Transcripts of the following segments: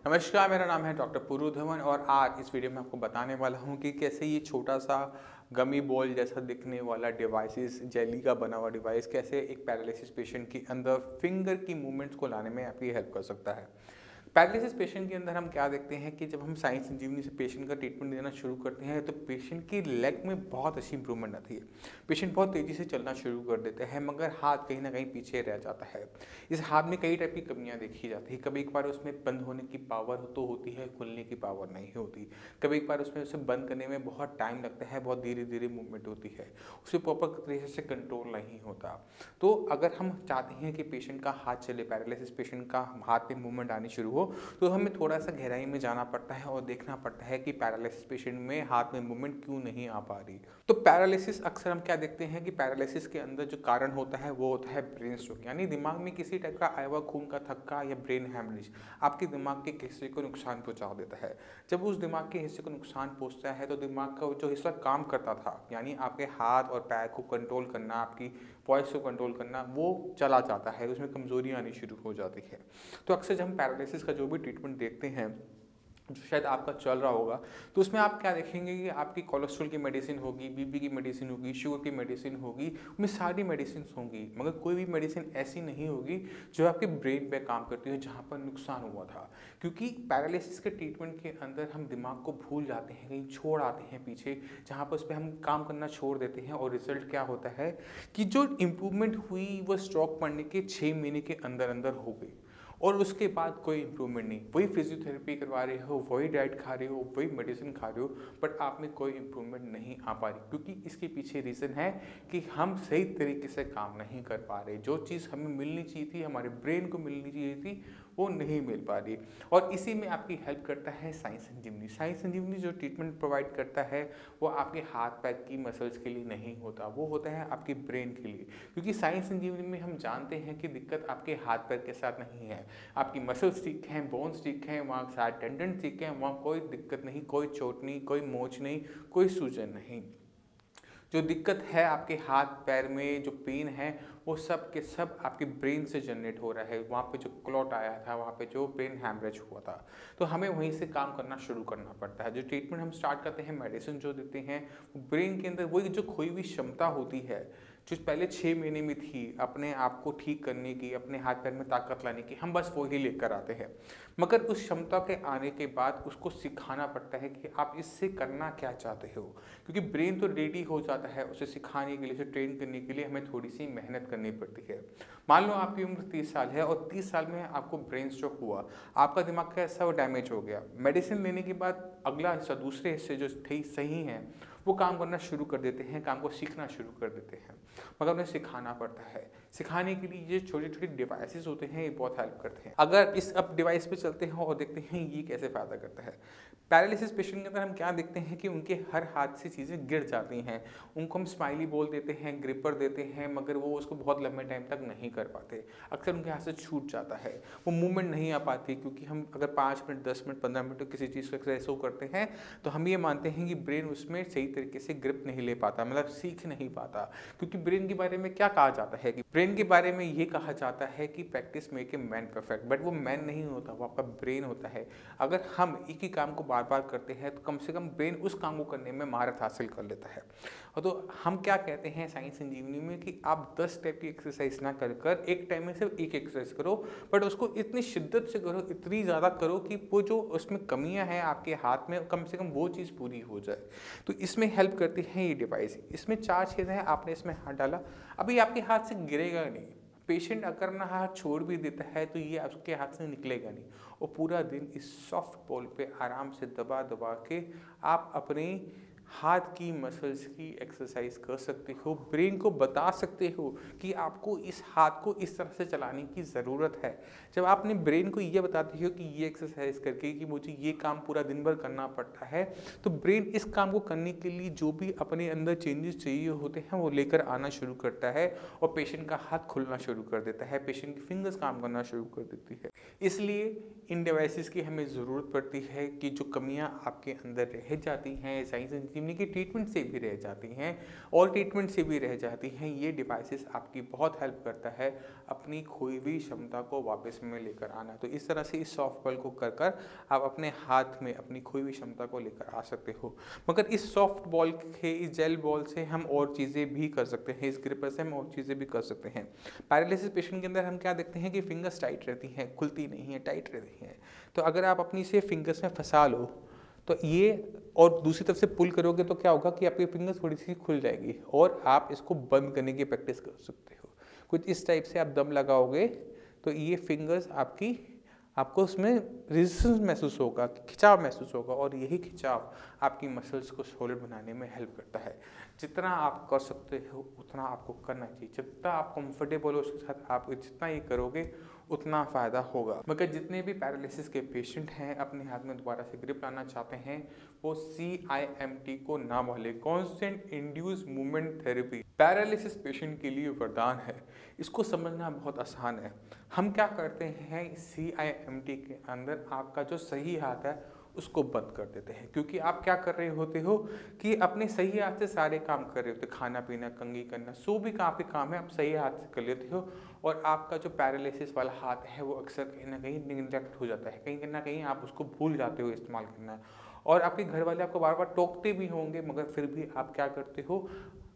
नमस्कार, मेरा नाम है डॉक्टर पूरू धवन और आज इस वीडियो में आपको बताने वाला हूँ कि कैसे ये छोटा-सा गमी बॉल जैसा दिखने वाला डिवाइसेस, जेली का बना हुआ डिवाइस कैसे एक पैरालिसिस पेशेंट के अंदर फिंगर की मूवमेंट्स को लाने में आपकी हेल्प कर सकता है। पैरालिसिस पेशेंट के अंदर हम क्या देखते हैं कि जब हम साइंस संजीवनी से पेशेंट का ट्रीटमेंट देना शुरू करते हैं तो पेशेंट की लेग में बहुत अच्छी इंप्रूवमेंट आती है। पेशेंट बहुत तेज़ी से चलना शुरू कर देते हैं मगर हाथ कहीं ना कहीं पीछे रह जाता है। इस हाथ में कई टाइप की कमियां देखी जाती है। कभी एक बार उसमें बंद होने की पावर तो होती है, खुलने की पावर नहीं होती। कभी एक बार उसमें उसे बंद करने में बहुत टाइम लगता है, बहुत धीरे धीरे मूवमेंट होती है, उसे प्रॉपर तरीके से कंट्रोल नहीं होता। तो अगर हम चाहते हैं कि पेशेंट का हाथ चले, पैरालिसिस पेशेंट का हाथ में मूवमेंट आनी शुरू हो, तो हमें थोड़ा सा गहराई में जाना पड़ता है और देखना पड़ता है कि पैरालिसिस पेशेंट में हाथ में मूवमेंट क्यों नहीं आ पा रही। तो पैरालिसिस अक्सर हम क्या देखते हैं कि पैरालिसिस के अंदर जो कारण होता है वो होता है ब्रेन स्ट्रोक, यानी दिमाग में किसी टाइप का आया हुआ खून का थक्का या ब्रेन हैमरेज आपके दिमाग के हिस्से को नुकसान पहुंचा देता है। जब उस दिमाग के हिस्से को नुकसान पहुंचता है तो दिमाग का जो हिस्सा काम करता था, यानी आपके हाथ और पैर को कंट्रोल करना, आपकी वॉइस को कंट्रोल करना, वो चला जाता है, उसमें कमजोरी आनी शुरू हो जाती है। तो अक्सर जब हम पैरालिसिस का जो भी ट्रीटमेंट देखते हैं जो शायद आपका चल रहा होगा, तो उसमें आप क्या देखेंगे कि आपकी कोलेस्ट्रॉल की मेडिसिन होगी, बीपी की मेडिसिन होगी, शुगर की मेडिसिन होगी, उनमें सारी मेडिसिन होंगी मगर कोई भी मेडिसिन ऐसी नहीं होगी जो आपके ब्रेन पे काम करती हो जहाँ पर नुकसान हुआ था। क्योंकि पैरालिसिस के ट्रीटमेंट के अंदर हम दिमाग को भूल जाते हैं, कहीं छोड़ आते हैं पीछे, जहाँ पर उस पर हम काम करना छोड़ देते हैं और रिजल्ट क्या होता है कि जो इम्प्रूवमेंट हुई वो स्ट्रोक पड़ने के 6 महीने के अंदर अंदर हो गई और उसके बाद कोई इंप्रूवमेंट नहीं। वही फिजियोथेरेपी करवा रहे हो, वही डाइट खा रहे हो, वही मेडिसिन खा रहे हो, बट आप में कोई इंप्रूवमेंट नहीं आ पा रही। क्योंकि इसके पीछे रीज़न है कि हम सही तरीके से काम नहीं कर पा रहे। जो चीज़ हमें मिलनी चाहिए थी, हमारे ब्रेन को मिलनी चाहिए थी, वो नहीं मिल पा रही। और इसी में आपकी हेल्प करता है साइंस संजीवनी। साइंस संजीवनी जो ट्रीटमेंट प्रोवाइड करता है वो आपके हाथ पैर की मसल्स के लिए नहीं होता, वो होता है आपके ब्रेन के लिए। क्योंकि साइंस संजीवनी में हम जानते हैं कि दिक्कत आपके हाथ पैर के साथ नहीं है, आपकी मसल्स ठीक हैं, बोन्स ठीक हैं, वहाँ सारे टेंडन ठीक हैं, वहाँ कोई दिक्कत नहीं, कोई चोट नहीं, कोई मोच नहीं, कोई सूजन नहीं। जो दिक्कत है आपके हाथ पैर में, जो पेन है, वो सब के सब आपके ब्रेन से जनरेट हो रहा है। वहाँ पे जो क्लॉट आया था, वहाँ पे जो ब्रेन हैमरेज हुआ था, तो हमें वहीं से काम करना शुरू करना पड़ता है। जो ट्रीटमेंट हम स्टार्ट करते हैं, मेडिसिन जो देते हैं, वो ब्रेन के अंदर वही जो खोई हुई क्षमता होती है जो पहले 6 महीने में थी अपने आप को ठीक करने की, अपने हाथ पैर में ताकत लाने की, हम बस वही लेकर आते हैं। मगर उस क्षमता के आने के बाद उसको सिखाना पड़ता है कि आप इससे करना क्या चाहते हो। क्योंकि ब्रेन तो रेडी हो जाता है, उसे सिखाने के लिए, उसे ट्रेन करने के लिए हमें थोड़ी सी मेहनत करनी पड़ती है। मान लो आपकी उम्र 30 साल है और 30 साल में आपको ब्रेन स्ट्रोक हुआ, आपका दिमाग का हिस्सा वो डैमेज हो गया। मेडिसिन लेने के बाद अगला हिस्सा, दूसरे हिस्से जो सही हैं, वो काम करना शुरू कर देते हैं, काम को सीखना शुरू कर देते हैं। मगर उन्हें सिखाना पड़ता है। सिखाने के लिए ये छोटे छोटे डिवाइसेस होते हैं, ये बहुत हेल्प करते हैं। अगर इस अब डिवाइस पे चलते हैं और देखते हैं ये कैसे फ़ायदा करता है। पैरालिसिस पेशेंट के अंदर हम क्या देखते हैं कि उनके हर हाथ से चीज़ें गिर जाती हैं। उनको हम स्माइली बोल देते हैं, ग्रिपर देते हैं, मगर वो उसको बहुत लंबे टाइम तक नहीं कर पाते। अक्सर उनके हाथ से छूट जाता है, वो मूवमेंट नहीं आ पाती। क्योंकि हम अगर 5 मिनट, 10 मिनट, 15 मिनट किसी चीज़ को एक्सरसाइज को करते हैं तो हम ये मानते हैं कि ब्रेन उसमें सही तरीके से ग्रिप नहीं ले पाता, मतलब सीख नहीं पाता। क्योंकि ब्रेन के बारे में क्या कहा जाता है कि ब्रेन के बारे में ये कहा जाता है कि practice make a man perfect, but वो मैन नहीं होता, वो आपका ब्रेन होता है। अगर हम एक ही काम को बार बार करते हैं तो कम से कम ब्रेन उस काम को करने में महारत हासिल कर लेता है। और तो हम क्या कहते हैं साइंस संजीवनी में कि आप 10 टाइप की एक्सरसाइज ना कर कर एक टाइम में सिर्फ एक एक्सरसाइज करो, बट उसको इतनी शिद्दत से करो, इतनी ज़्यादा करो कि वो जो उसमें कमियां हैं आपके हाथ में, कम से कम वो चीज़ पूरी हो जाए। तो इसमें हेल्प करती है ये डिवाइस। इसमें 4 चीज़ें हैं, आपने इसमें हाथ डाला, अभी आपके हाथ से गिरेगा नहीं। पेशेंट अगर ना हाथ छोड़ भी देता है तो ये आपके हाथ से निकलेगा नहीं, और पूरा दिन इस सॉफ्ट बॉल पे आराम से दबा दबा के आप अपने हाथ की मसल्स की एक्सरसाइज कर सकते हो। ब्रेन को बता सकते हो कि आपको इस हाथ को इस तरह से चलाने की ज़रूरत है। जब आप अपने ब्रेन को ये बताते हो कि ये एक्सरसाइज करके कि मुझे ये काम पूरा दिन भर करना पड़ता है, तो ब्रेन इस काम को करने के लिए जो भी अपने अंदर चेंजेस चाहिए होते हैं वो लेकर आना शुरू करता है, और पेशेंट का हाथ खुलना शुरू कर देता है, पेशेंट की फिंगर्स काम करना शुरू कर देती है। इसलिए इन डिवाइसेस की हमें ज़रूरत पड़ती है कि जो कमियां आपके अंदर रह जाती हैं, साइंस संजीवनी की ट्रीटमेंट से भी रह जाती हैं और ट्रीटमेंट से भी रह जाती हैं। ये डिवाइसेस आपकी बहुत हेल्प करता है अपनी खोई हुई क्षमता को वापस में लेकर आना। तो इस तरह से इस सॉफ्ट बॉल को कर कर आप अपने हाथ में अपनी खोई हुई क्षमता को लेकर आ सकते हो। मगर इस सॉफ्ट बॉल के इस जेल बॉल से हम और चीज़ें भी कर सकते हैं, इस ग्रिपर से हम और चीज़ें भी कर सकते हैं। पैरालिसिस पेशेंट के अंदर हम क्या देखते हैं कि फिंगर्स टाइट रहती हैं, खुलती नहीं है, टाइट रहती हैं। तो अगर आप अपनी से फिंगर्स में फंसा लो तो ये, और दूसरी तरफ से पुल करोगे तो क्या होगा कि आपकी फिंगर्स थोड़ी सी खुल जाएगी और आप इसको बंद करने की प्रैक्टिस कर सकते हो। कुछ इस टाइप से आप दम लगाओगे तो ये फिंगर्स आपको उसमें रेजिस्टेंस महसूस होगा, खिंचाव महसूस होगा, और यही खिंचाव आपकी मसल्स को सॉलिड बनाने में हेल्प करता है। जितना आप कर सकते हो उतना आपको करना चाहिए, जितना आप कंफर्टेबल हो उसके साथ आप जितना ये करोगे उतना फ़ायदा होगा। मगर जितने भी पैरालिसिस के पेशेंट हैं अपने हाथ में दोबारा से ग्रिप लाना चाहते हैं वो CIMT को ना भूलें, constant induce movement therapy paralysis patient के लिए वरदान है। इसको समझना बहुत आसान है। हम क्या करते हैं, CIMT के अंदर आपका जो सही हाथ है उसको बंद कर देते हैं, क्योंकि आप क्या कर रहे होते हो कि अपने सही हाथ से सारे काम कर रहे होते, खाना पीना, कंघी करना, जो भी आपके काम है आप सही हाथ से कर लेते हो, और आपका जो पैरालिसिस वाला हाथ है वो अक्सर कहीं ना कहीं निग्लेक्ट हो जाता है, कहीं ना कहीं आप उसको भूल जाते हो इस्तेमाल करना। और आपके घर वाले आपको बार बार टोकते भी होंगे, मगर फिर भी आप क्या करते हो,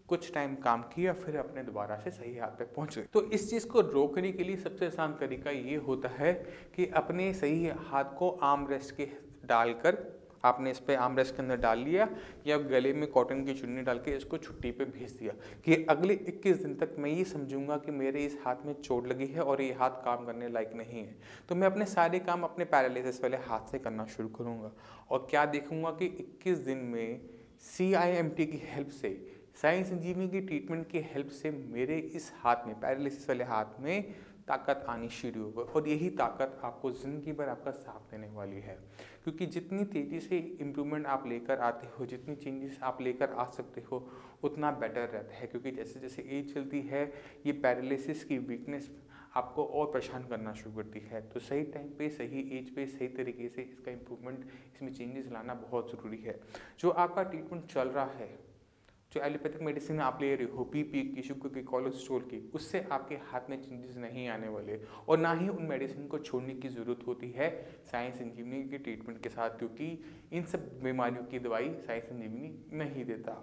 कुछ टाइम काम किया फिर अपने दोबारा से सही हाथ पे पहुंच गए। तो इस चीज़ को रोकने के लिए सबसे आसान तरीका ये होता है कि अपने सही हाथ को आर्म रेस्ट के डालकर, आपने इस पे आर्म रेस्ट के अंदर डाल लिया या गले में कॉटन की चुन्नी डाल के इसको छुट्टी पे भेज दिया कि अगले 21 दिन तक मैं ये समझूंगा कि मेरे इस हाथ में चोट लगी है और ये हाथ काम करने लायक नहीं है, तो मैं अपने सारे काम अपने पैरालिसिस वाले हाथ से करना शुरू करूँगा। और क्या देखूंगा कि 21 दिन में CIMT की हेल्प से, साई संजीवनी की ट्रीटमेंट की हेल्प से मेरे इस हाथ में, पैरालिसिस वाले हाथ में ताकत आनी शुरू होगी, और यही ताकत आपको ज़िंदगी भर आपका साथ देने वाली है। क्योंकि जितनी तेज़ी से इम्प्रूवमेंट आप लेकर आते हो, जितनी चेंजेस आप लेकर आ सकते हो उतना बेटर रहता है। क्योंकि जैसे जैसे एज चलती है ये पैरालिसिस की वीकनेस आपको और परेशान करना शुरू करती है। तो सही टाइम पे, सही एज पे, सही तरीके से इसका इम्प्रूवमेंट, इसमें चेंजेस लाना बहुत ज़रूरी है। जो आपका ट्रीटमेंट चल रहा है, जो एलोपैथिक मेडिसिन आप ले रहे हो, BP की, शुगर की, कोलेस्ट्रॉल की, उससे आपके हाथ में चेंजेस नहीं आने वाले, और ना ही उन मेडिसिन को छोड़ने की ज़रूरत होती है साई संजीवनी के ट्रीटमेंट के साथ, क्योंकि इन सब बीमारियों की दवाई साई संजीवनी नहीं देता।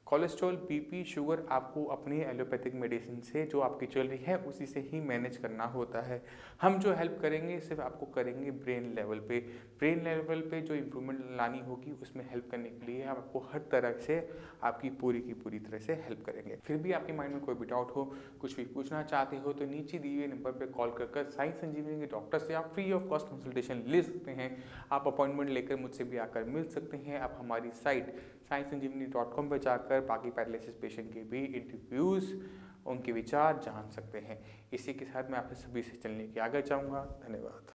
कोलेस्ट्रॉल, BP, शुगर आपको अपने एलोपैथिक मेडिसिन से जो आपकी चल रही है उसी से ही मैनेज करना होता है। हम जो हेल्प करेंगे सिर्फ आपको करेंगे ब्रेन लेवल पे। ब्रेन लेवल पे जो इम्प्रूवमेंट लानी होगी उसमें हेल्प करने के लिए हम आपको हर तरह से आपकी पूरी की पूरी तरह से हेल्प करेंगे। फिर भी आपके माइंड में कोई भी डाउट हो, कुछ भी पूछना चाहते हो तो नीचे दिए हुए नंबर पर कॉल कर साई संजीवनी के डॉक्टर से आप फ्री ऑफ कॉस्ट कंसल्टेशन ले सकते हैं। आप अपॉइंटमेंट लेकर मुझसे भी आकर मिल सकते हैं। आप हमारी साइट saisanjeevani.com पर जाकर बाकी पैरालिसिस पेशेंट के भी इंटरव्यूज़, उनके विचार जान सकते हैं। इसी के साथ मैं आपसे सभी से चलने के आगे चाहूँगा। धन्यवाद।